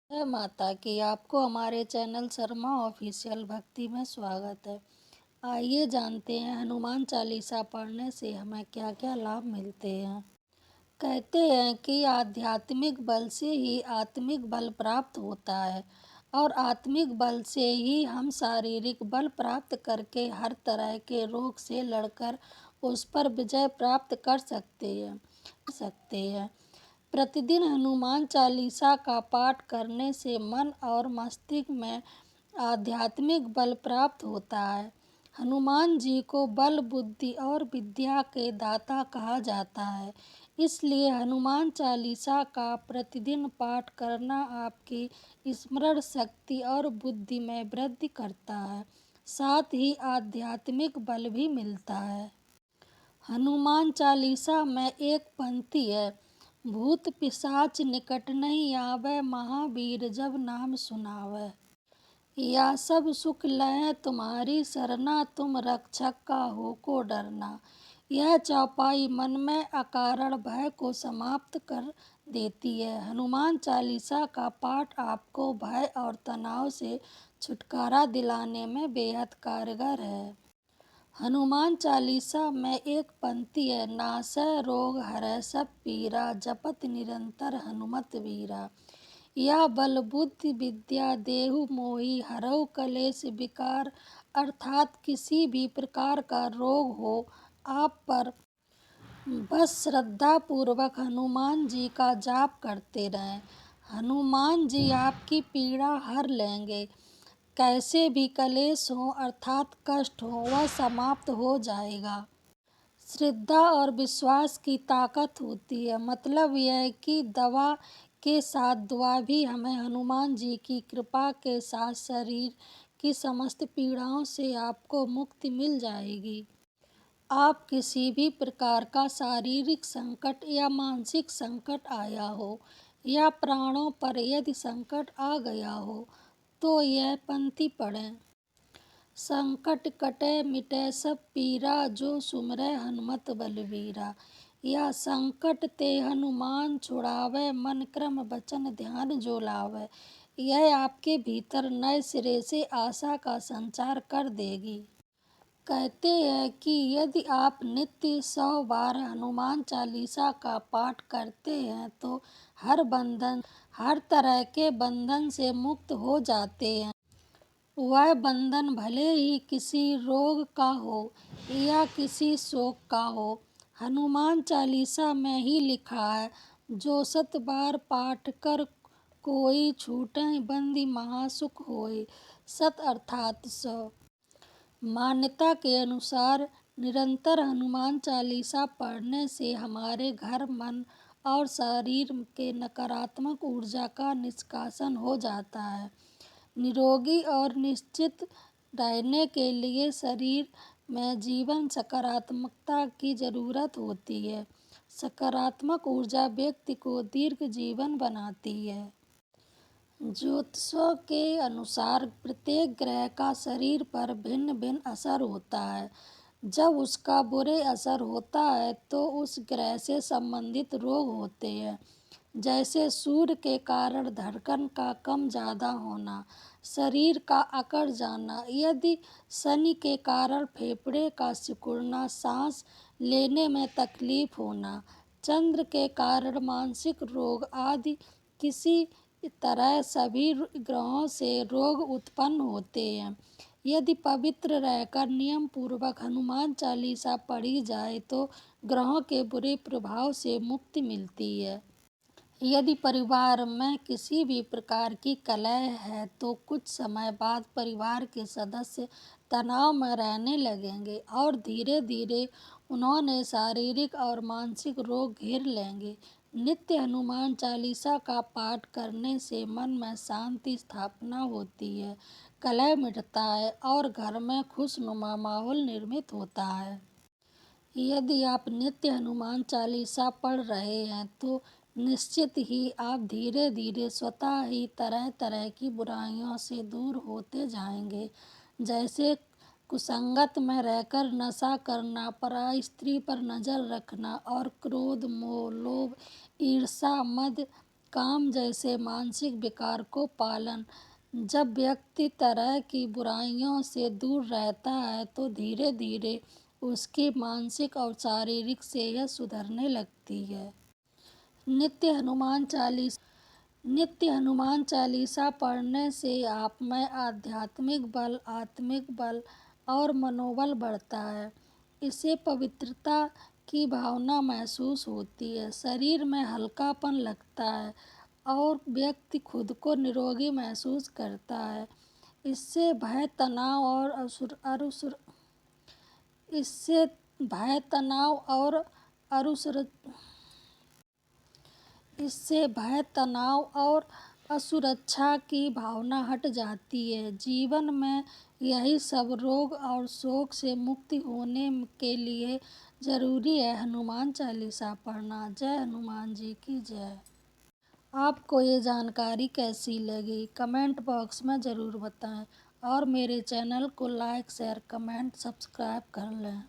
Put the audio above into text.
जय माता की। आपको हमारे चैनल शर्मा ऑफिशियल भक्ति में स्वागत है। आइए जानते हैं हनुमान चालीसा पढ़ने से हमें क्या क्या लाभ मिलते हैं। कहते हैं कि आध्यात्मिक बल से ही आत्मिक बल प्राप्त होता है और आत्मिक बल से ही हम शारीरिक बल प्राप्त करके हर तरह के रोग से लड़कर उस पर विजय प्राप्त कर सकते हैं। प्रतिदिन हनुमान चालीसा का पाठ करने से मन और मस्तिष्क में आध्यात्मिक बल प्राप्त होता है। हनुमान जी को बल, बुद्धि और विद्या के दाता कहा जाता है। इसलिए हनुमान चालीसा का प्रतिदिन पाठ करना आपकी स्मरण शक्ति और बुद्धि में वृद्धि करता है, साथ ही आध्यात्मिक बल भी मिलता है। हनुमान चालीसा में एक पंक्ति है, भूत पिशाच निकट नहीं आवे, महावीर जब नाम सुनावे। या सब सुख लय तुम्हारी सरना, तुम रक्षक का हो को डरना। यह चौपाई मन में अकारण भय को समाप्त कर देती है। हनुमान चालीसा का पाठ आपको भय और तनाव से छुटकारा दिलाने में बेहद कारगर है। हनुमान चालीसा में एक पंक्ति है, नासै रोग हरै सब पीरा, जपत निरंतर हनुमत वीरा। या बल बुद्धि विद्या देहु मोहि, हरऊ कलेश विकार। अर्थात किसी भी प्रकार का रोग हो आप पर, बस श्रद्धा पूर्वक हनुमान जी का जाप करते रहें। हनुमान जी आपकी पीड़ा हर लेंगे। कैसे भी कलेश हो अर्थात कष्ट हो, वह समाप्त हो जाएगा। श्रद्धा और विश्वास की ताकत होती है। मतलब यह है कि दवा के साथ दुआ भी हमें हनुमान जी की कृपा के साथ शरीर की समस्त पीड़ाओं से आपको मुक्ति मिल जाएगी। आप किसी भी प्रकार का शारीरिक संकट या मानसिक संकट आया हो या प्राणों पर यदि संकट आ गया हो तो यह पंक्ति पढ़ें। संकट कटे मिटे सब पीरा, जो सुमरै हनुमत बलवीरा। या संकट ते हनुमान छुड़ावे, मन क्रम वचन ध्यान जो लावे। यह आपके भीतर नए सिरे से आशा का संचार कर देगी। कहते हैं कि यदि आप नित्य 100 बार हनुमान चालीसा का पाठ करते हैं तो हर तरह के बंधन से मुक्त हो जाते हैं। वह बंधन भले ही किसी रोग का हो या किसी शोक का हो। हनुमान चालीसा में ही लिखा है, जो 100 बार पाठ कर कोई छूटै बंदी महासुख होय। 100 अर्थात 100। मान्यता के अनुसार निरंतर हनुमान चालीसा पढ़ने से हमारे घर, मन और शरीर के नकारात्मक ऊर्जा का निष्कासन हो जाता है। निरोगी और निश्चित रहने के लिए शरीर में जीवन सकारात्मकता की जरूरत होती है। सकारात्मक ऊर्जा व्यक्ति को दीर्घ जीवन बनाती है। ज्योतिषों के अनुसार प्रत्येक ग्रह का शरीर पर भिन्न भिन्न असर होता है। जब उसका बुरे असर होता है तो उस ग्रह से संबंधित रोग होते हैं, जैसे सूर्य के कारण धड़कन का कम ज़्यादा होना, शरीर का अकड़ जाना। यदि शनि के कारण फेफड़े का सिकुड़ना, सांस लेने में तकलीफ होना, चंद्र के कारण मानसिक रोग आदि, किसी तरह सभी ग्रहों से रोग उत्पन्न होते हैं। यदि पवित्र रहकर नियम पूर्वक हनुमान चालीसा पढ़ी जाए तो ग्रहों के बुरे प्रभाव से मुक्ति मिलती है। यदि परिवार में किसी भी प्रकार की कलह है तो कुछ समय बाद परिवार के सदस्य तनाव में रहने लगेंगे और धीरे धीरे उन्होंने शारीरिक और मानसिक रोग घेर लेंगे। नित्य हनुमान चालीसा का पाठ करने से मन में शांति स्थापना होती है, कलह मिटता है और घर में खुशनुमा माहौल निर्मित होता है। यदि आप नित्य हनुमान चालीसा पढ़ रहे हैं तो निश्चित ही आप धीरे धीरे स्वतः ही तरह तरह की बुराइयों से दूर होते जाएंगे, जैसे कुसंगत में रहकर नशा करना, पराई स्त्री पर नजर रखना और क्रोध, मोह, लोभ, ईर्ष्या, मद, काम जैसे मानसिक विकार को पालन। जब व्यक्ति तरह की बुराइयों से दूर रहता है तो धीरे धीरे उसकी मानसिक और शारीरिक सेहत सुधरने लगती है। नित्य हनुमान चालीसा नित्य हनुमान चालीसा पढ़ने से आप में आध्यात्मिक बल, आत्मिक बल और मनोबल बढ़ता है। इससे पवित्रता की भावना महसूस होती है, शरीर में हल्कापन लगता है और व्यक्ति खुद को निरोगी महसूस करता है। इससे भय तनाव और असुर अरुसुर इससे भय तनाव और अरुसुर इससे भय तनाव और असुरक्षा की भावना हट जाती है। जीवन में यही सब रोग और शोक से मुक्ति होने के लिए ज़रूरी है हनुमान चालीसा पढ़ना। जय हनुमान जी की जय। आपको ये जानकारी कैसी लगी कमेंट बॉक्स में ज़रूर बताएं और मेरे चैनल को लाइक शेयर कमेंट सब्सक्राइब कर लें।